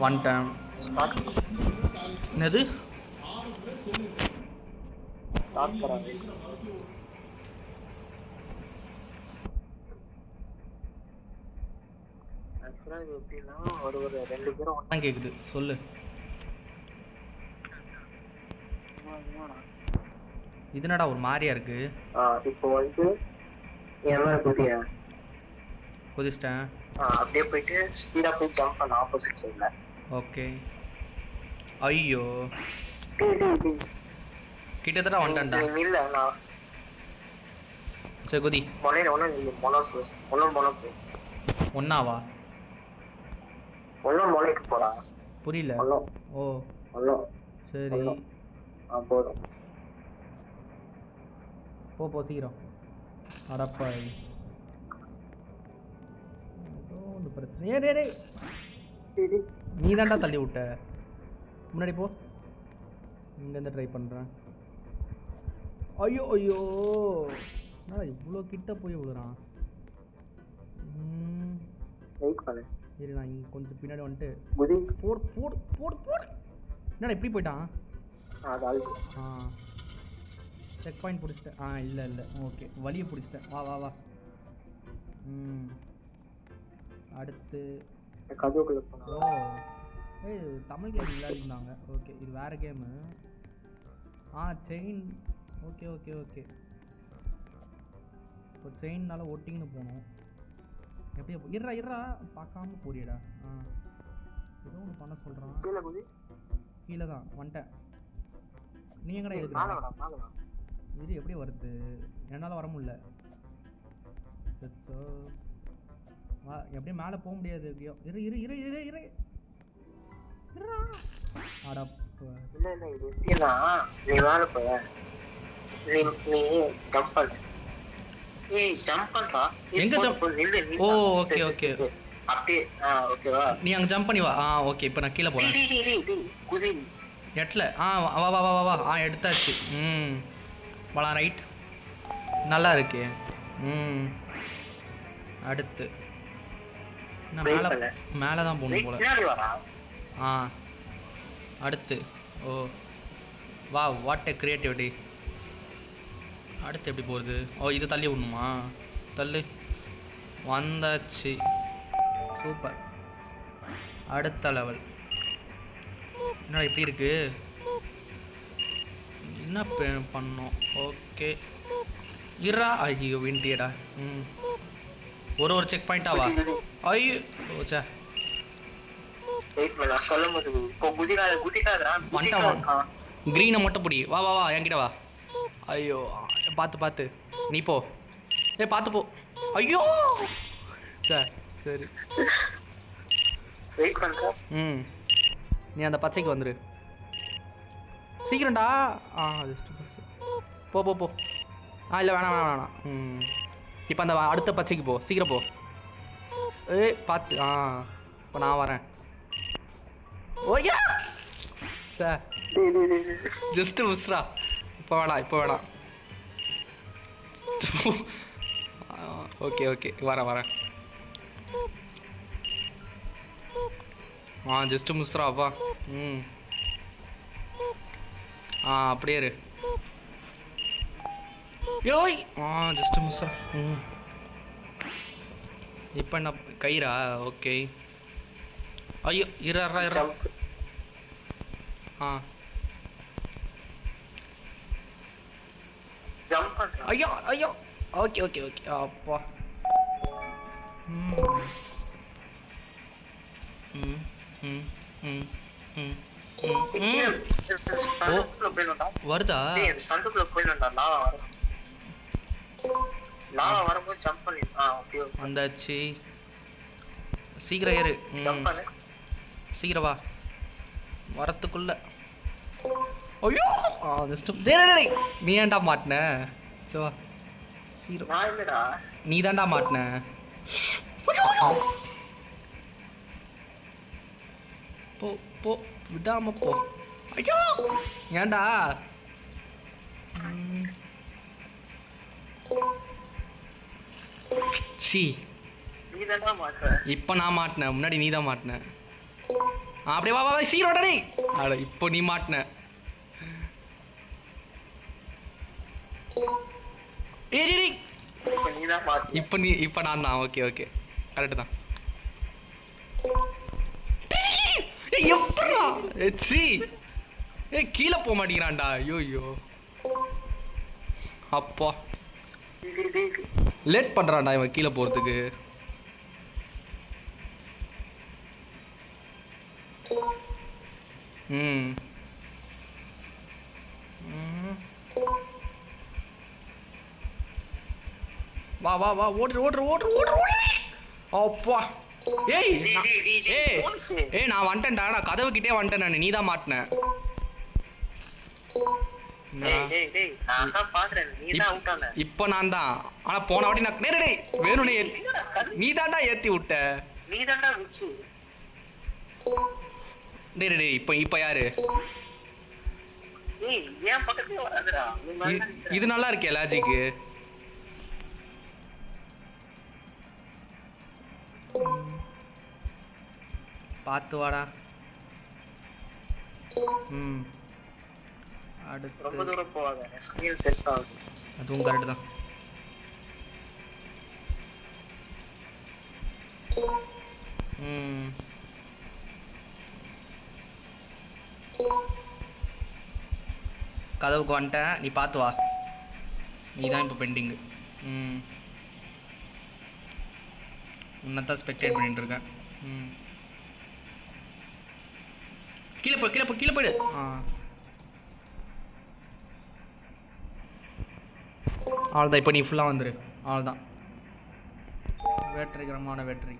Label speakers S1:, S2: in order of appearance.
S1: வந்துட்டேன். என்னது கேக்குது சொல்லு. இதுனடா ஒரு மாதிரியா இருக்கு.
S2: இப்போ வந்து
S1: குதிச்சிட்டேன்.
S2: அப்படியே போயிட்டு ஸ்பீடா போய் ஜம்ப் பண்ண ஆப்போசிட் சைடுல.
S1: ஓகே. ஐயோ கிட்டத்தட்ட வந்துட்டேன்டா.
S2: இல்ல நான்
S1: சரி குதி. ஒன்னாவா
S2: போடா.
S1: புரியல. ஓ சரி
S2: போதும்.
S1: போ சீக்கிரம். அடப்பா ஏதோ ஒன்று பிரச்சனை. நீ தான்டா தள்ளி விட்ட. முன்னாடி போ. இங்கேருந்து ட்ரை பண்ணுறேன். ஐயோ ஐயோ என்னடா இவ்வளோ கிட்ட போய் விழுறான். சரி நான் இங்கே கொஞ்சம் பின்னாடி வந்துட்டு போடு போடு போடு போடு. என்னடா இப்படி போயிட்டான். செக் பாயிண்ட் பிடிச்சிட்டேன். இல்லை ஓகே வழியை பிடிச்சிட்டேன். வா வா வா. அடுத்து ஓ ஏய் தமிழ் கேம் விளையாடிருந்தாங்க. ஓகே இது வேறு game. Chain. Okay okay okay இப்போ செயின்னால ஓட்டிங்கன்னு போகணும். எப்படி இருறா பார்க்காம போறியடா. ஏதோ ஒன்று பண்ண சொல்கிறான். கீழே தான் வந்துட்டேன். நீ எங்கடா இருக்கிற? இது எப்படி வருது? என்னால் வர முடியல. வா எப்படியும் மேலே போக முடியாது. இரு இரு இரு இரு இரு அடப்பா.
S2: நீ மேல போய நீ ஜம்ப் பண்ணு. ஜம்ப் பண்றா.
S1: எங்க ஜம்ப்? ஓ ஓகே ஓகே
S2: அப்படியே ஓகேவா.
S1: நீ அங்க ஜம்ப் பண்ணி வா. ஓகே இப்போ நான் கீழே போறேன். எட்ல வா வா வா வா வா. எடுத்தாச்சு. வளா ரைட். நல்லா இருக்கு. அடுத்து நான் மேலே தான் போகணும் போல. அடுத்து ஓ வா வாட் எ கிரியேட்டிவிட்டி. அடுத்து எப்படி போகிறது? இது தள்ளி விடணுமா? தள்ளு. வந்தாச்சு. சூப்பர். அடுத்த லெவல். என்னடா இப்படி இருக்கு? என்ன பண்ணோம்? ஓகே இருடா. ஐயோ விண்டியடா. ஒரு செக் பாயிண்டாவா? ஐயோ ஓச்சா கிரீனை மட்டும் பிடி. வா வா வா என்கிட்ட வா. ஐயோ பார்த்து நீ போ. பார்த்து போ. ஐயோ சார் சரி நீ அந்த பச்சைக்கு வந்துரு சீக்கிரம்டா. போ போ போ. இல்லை வேணாம். இப்போ அந்த அடுத்த பச்சைக்கு போ. சீக்கிரம் போ. பார்த்து. இப்போ நான் வரேன். ஓயா சார் ஜஸ்ட் மிஸ்ரா. இப்போ வேணாம். ஓகே ஓகே வரேன். ஜஸ்ட் மிஸ்ராப்பா. அப்படியே இரு. யோய் ஜஸ்ட் மிஸ்ரா. இப்போ என்ன கயிறா? ஓகே. ஐயோ இரு. ஐயோ ஓகே அப்பா. வருதா? வந்தாச்சு. சீக்கிரம் ஏறு. சீக்கிரம் வா வரத்துக்குள்ள. ஐயோ நீ ஏன்டா மாட்டின? சோ சீக்கிரம். நீ தான்டா மாட்டின. போ போ விடாம போ. ஐயோ ஏன்டா? சி இப்போ நான் மாட்டினேன். முன்னாடி நீ தான் மாட்டின. அப்படியே வா வா சீரோட டேய். அட இப்போ நீ மாட்டின. ஏய் டேய் இப்போ நான் தான். ஓகே ஓகே கரெக்ட் தான். எப்படா சி ஏய் கீழே போக மாட்டேங்கிறான்டா. ஐயோ அப்பா லேட் பண்ணுறான்டா இவன் கீழே போகிறதுக்கு. ம் வா வா வா ஓட்டு அப்பா. ஏய் ஏய் நான் வந்துட்டேன்டா. நான் கதவு கிட்டே வந்துட்டேன். நான் நீ தான் மாட்டினேன். இப்போ நான் தான். ஆனா போன வாட்டி நான் டேய் வேணும்னே நீ தான்டா ஏத்தி விட்ட. டேய் இப்போ யாரு? இது நல்லா இருக்கே லாஜிக்கு. பார்த்து வாடா. அடுத்து ரொம்ப தூரம் போவாத. ஸ்கிரீன் ஃபெஸ் ஆகுது. அதுவும் கரெக்ட் தான். கதவுக்கு வந்துட்டேன். நீ பார்த்து வா. நீ தான் இப்போ பெண்டிங்கு. உன்னதான் ஸ்பெக்டேட் பண்ணிட்டு இருக்கேன். கீழே போயிடு. அவ்வளோதான். இப்போ நீ ஃபுல்லாக வந்துரு. அவ்வளோதான். வெற்றிகரமான வெற்றி.